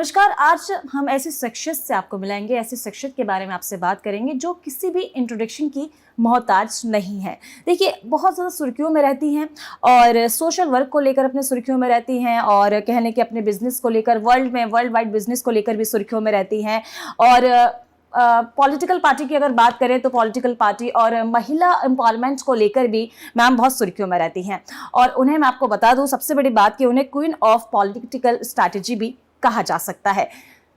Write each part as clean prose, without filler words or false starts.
नमस्कार। आज हम ऐसी शख्सियत से आपको मिलाएंगे, ऐसी शख्सियत के बारे में आपसे बात करेंगे जो किसी भी इंट्रोडक्शन की मोहताज नहीं है। देखिए, बहुत ज़्यादा सुर्खियों में रहती हैं और सोशल वर्क को लेकर अपने सुर्खियों में रहती हैं और कहने के अपने बिजनेस को लेकर वर्ल्ड वाइड बिजनेस को लेकर भी सुर्खियों में रहती हैं। और पॉलिटिकल पार्टी की अगर बात करें तो पॉलिटिकल पार्टी और महिला एम्पावरमेंट को लेकर भी मैम बहुत सुर्खियों में रहती हैं। और उन्हें मैं आपको बता दूं, सबसे बड़ी बात कि उन्हें क्वीन ऑफ पॉलिटिकल स्ट्रैटेजी भी कहा जा सकता है।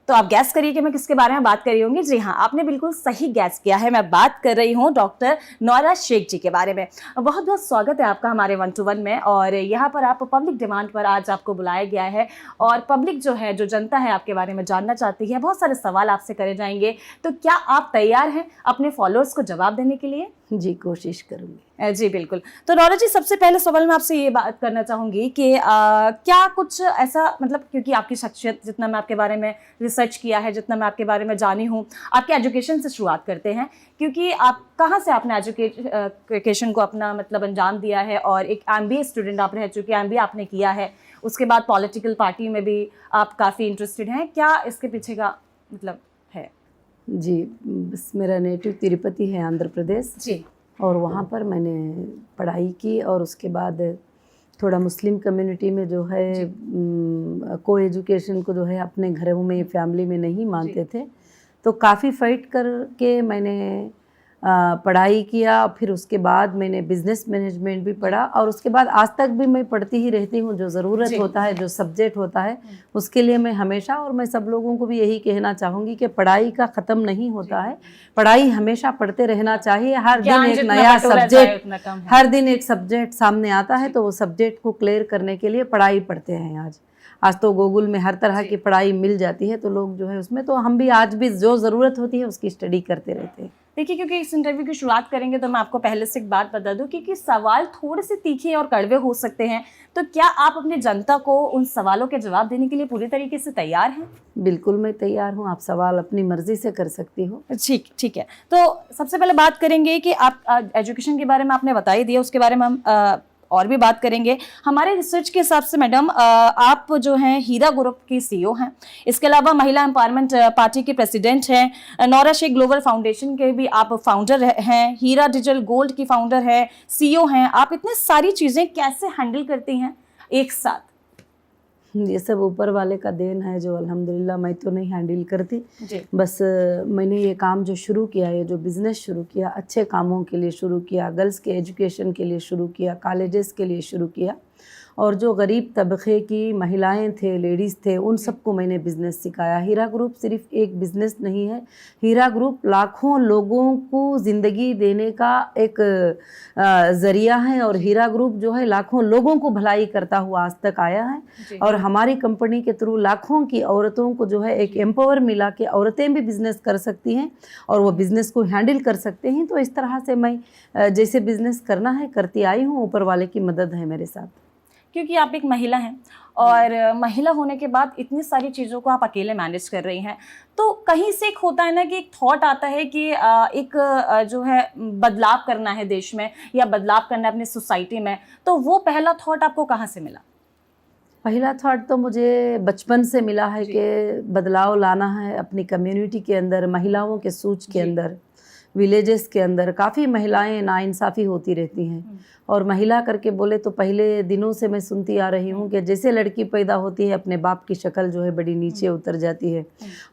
तो आप गैस करिए कि मैं किसके बारे में बात कर रही होंगी। जी हाँ, आपने बिल्कुल सही गैस किया है। मैं बात कर रही हूँ डॉक्टर नौरा शेख जी के बारे में। बहुत बहुत स्वागत है आपका हमारे 1 to 1 में। और यहाँ पर आप पब्लिक डिमांड पर आज आपको बुलाया गया है और पब्लिक जो है, जो जनता है, आपके बारे में जानना चाहती है। बहुत सारे सवाल आपसे करे जाएंगे, तो क्या आप तैयार हैं अपने फॉलोअर्स को जवाब देने के लिए? जी, कोशिश करूंगी। जी बिल्कुल। तो नौरा जी, सबसे पहले सवाल मैं आपसे ये बात करना चाहूँगी कि क्या कुछ ऐसा, मतलब क्योंकि आपकी शख्सियत, जितना मैं आपके बारे में रिसर्च किया है, जितना मैं आपके बारे में जानी हूँ, आपके एजुकेशन से शुरुआत करते हैं। क्योंकि आप कहाँ से आपने एजुकेशन को अपना मतलब अंजाम दिया है और एक MBA स्टूडेंट आप रह चुके हैं, MBA आपने किया है, उसके बाद पॉलिटिकल पार्टी में भी आप काफ़ी इंटरेस्टेड हैं। क्या इसके पीछे का मतलब है? जी, बस मेरा नेटिव तिरुपति है, आंध्र प्रदेश जी। और वहाँ पर मैंने पढ़ाई की और उसके बाद थोड़ा मुस्लिम कम्युनिटी में जो है को एजुकेशन को जो है अपने घरों में, फैमिली में नहीं मानते थे, तो काफ़ी फाइट करके मैंने पढ़ाई किया। फिर उसके बाद मैंने बिज़नेस मैनेजमेंट भी पढ़ा और उसके बाद आज तक भी मैं पढ़ती ही रहती हूँ। जो ज़रूरत होता है, जो सब्जेक्ट होता है, उसके लिए मैं हमेशा, और मैं सब लोगों को भी यही कहना चाहूँगी कि पढ़ाई का ख़त्म नहीं होता है, पढ़ाई हमेशा पढ़ते रहना चाहिए। हर दिन एक नया सब्जेक्ट, हर दिन एक सब्जेक्ट सामने आता है, तो वो सब्जेक्ट को क्लियर करने के लिए पढ़ाई पढ़ते हैं। आज तो गूगल में हर तरह की पढ़ाई मिल जाती है, तो लोग जो है उसमें, तो हम भी आज भी जो ज़रूरत होती है उसकी स्टडी करते रहते हैं। देखिए, क्योंकि इस इंटरव्यू की शुरुआत करेंगे तो मैं आपको पहले से एक बात बता दूं, क्योंकि सवाल थोड़े से तीखे और कड़वे हो सकते हैं, तो क्या आप अपनी जनता को उन सवालों के जवाब देने के लिए पूरी तरीके से तैयार हैं? बिल्कुल, मैं तैयार हूँ। आप सवाल अपनी मर्जी से कर सकती हो। ठीक है। तो सबसे पहले बात करेंगे कि आप एजुकेशन के बारे में आपने बता ही दिया, उसके बारे में हम और भी बात करेंगे। हमारे रिसर्च के हिसाब से मैडम, आप जो हैं हीरा ग्रुप की CEO हैं, इसके अलावा महिला एम्पावरमेंट पार्टी के प्रेसिडेंट हैं, नौरा शेख ग्लोबल फाउंडेशन के भी आप फाउंडर हैं, हीरा डिजिटल गोल्ड की फाउंडर है, CEO हैं। आप इतनी सारी चीज़ें कैसे हैंडल करती हैं एक साथ? ये सब ऊपर वाले का देन है, जो अल्हम्दुलिल्लाह मैं तो नहीं हैंडल करती। बस मैंने ये काम जो शुरू किया, ये जो बिज़नेस शुरू किया, अच्छे कामों के लिए शुरू किया, गर्ल्स के एजुकेशन के लिए शुरू किया, कॉलेजेस के लिए शुरू किया, और जो गरीब तबके की महिलाएं थे, लेडीज़ थे, उन सबको मैंने बिज़नेस सिखाया। हीरा ग्रुप सिर्फ एक बिज़नेस नहीं है, हीरा ग्रुप लाखों लोगों को ज़िंदगी देने का एक ज़रिया है, और हीरा ग्रुप जो है लाखों लोगों को भलाई करता हुआ आज तक आया है। और हमारी कंपनी के थ्रू लाखों की औरतों को जो है एक एम्पावर मिला के औरतें भी बिज़नेस कर सकती हैं और वो बिज़नेस को हैंडल कर सकते हैं। तो इस तरह से मैं जैसे बिज़नेस करना है करती आई हूँ, ऊपर वाले की मदद है मेरे साथ। क्योंकि आप एक महिला हैं और महिला होने के बाद इतनी सारी चीज़ों को आप अकेले मैनेज कर रही हैं, तो कहीं से एक होता है ना कि एक थॉट आता है कि एक जो है बदलाव करना है देश में या बदलाव करना है अपनी सोसाइटी में, तो वो पहला थॉट आपको कहाँ से मिला? पहला थॉट तो मुझे बचपन से मिला है कि बदलाव लाना है अपनी कम्युनिटी के अंदर, महिलाओं के सोच के अंदर। विलेजेस के अंदर काफ़ी महिलाएं नाइंसाफ़ी होती रहती हैं, और महिला करके बोले तो पहले दिनों से मैं सुनती आ रही हूँ कि जैसे लड़की पैदा होती है अपने बाप की शक्ल जो है बड़ी नीचे उतर जाती है,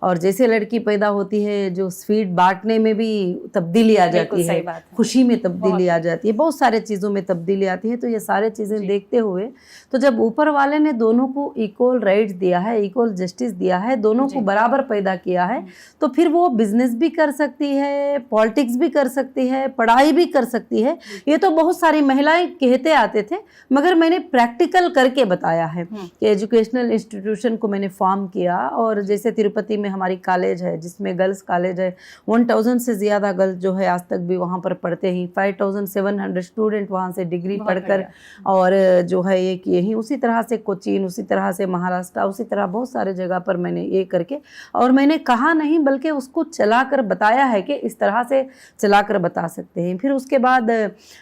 और जैसे लड़की पैदा होती है जो स्वीट बांटने में भी तब्दीली आ जाती है, खुशी में तब्दीली आ जाती है, बहुत सारे चीज़ों में तब्दीली आती है। तो ये सारे चीज़ें देखते हुए, तो जब ऊपर वाले ने दोनों को इक्वल राइट्स दिया है, इक्वल जस्टिस दिया है, दोनों को बराबर पैदा किया है, तो फिर वो बिजनेस भी कर सकती है, पॉलिटिक्स भी कर सकती है, पढ़ाई भी कर सकती है। ये तो बहुत सारी महिलाएं कहते आते थे, मगर मैंने प्रैक्टिकल करके बताया है कि एजुकेशनल इंस्टीट्यूशन को मैंने फॉर्म किया। और जैसे तिरुपति में हमारी कॉलेज है, जिसमें गर्ल्स कॉलेज है, 1000 से ज़्यादा गर्ल्स जो है आज तक भी वहाँ पर पढ़ते ही, 5700 स्टूडेंट वहाँ से डिग्री पढ़कर और जो है ये किए ही। उसी तरह से कोचीन, उसी तरह से महाराष्ट्र, उसी तरह बहुत सारे जगह पर मैंने ये करके, और मैंने कहा नहीं बल्कि उसको चला कर बताया है कि इस तरह से चलाकर बता सकते हैं। फिर उसके बाद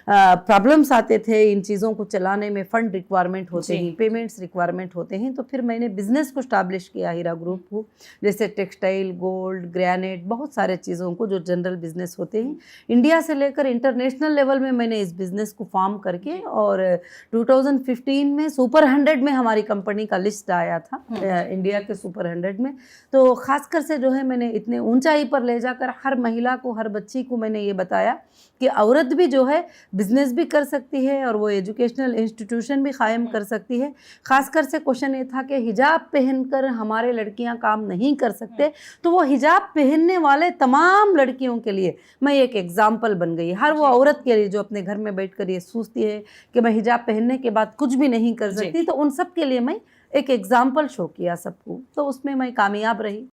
प्रॉब्लम्स आते थे इन चीज़ों को चलाने में, फंड रिक्वायरमेंट होते हैं, पेमेंट्स रिक्वायरमेंट होते हैं, तो फिर मैंने बिजनेस को स्टैब्लिश किया हीरा ग्रुप को, जैसे टेक्सटाइल, गोल्ड, ग्रेनाइट, बहुत सारे चीज़ों को जो जनरल बिजनेस होते हैं, इंडिया से लेकर इंटरनेशनल लेवल में मैंने इस बिज़नेस को फॉर्म करके, और 2015 में सुपर 100 में हमारी कंपनी का लिस्ट आया था, इंडिया के सुपर 100 में। तो खासकर से जो है मैंने इतने ऊंचाई पर ले जाकर हर महिला को, हर बच्ची को मैंने ये बताया कि औरत भी जो है बिजनेस भी कर सकती है और वो एजुकेशनल इंस्टीट्यूशन भी कायम कर सकती है। खासकर से क्वेश्चन ये था कि हिजाब पहनकर हमारे लड़कियां काम नहीं कर सकते, तो वो हिजाब पहनने वाले तमाम लड़कियों के लिए मैं एक एग्जाम्पल बन गई। हर वो औरत के लिए जो अपने घर में बैठकर ये सोचती है कि मैं हिजाब पहनने के बाद कुछ भी नहीं कर सकती, तो उन सब के लिए मैं एक एग्जाम्पल शो किया सबको, तो उसमें मैं कामयाब रही।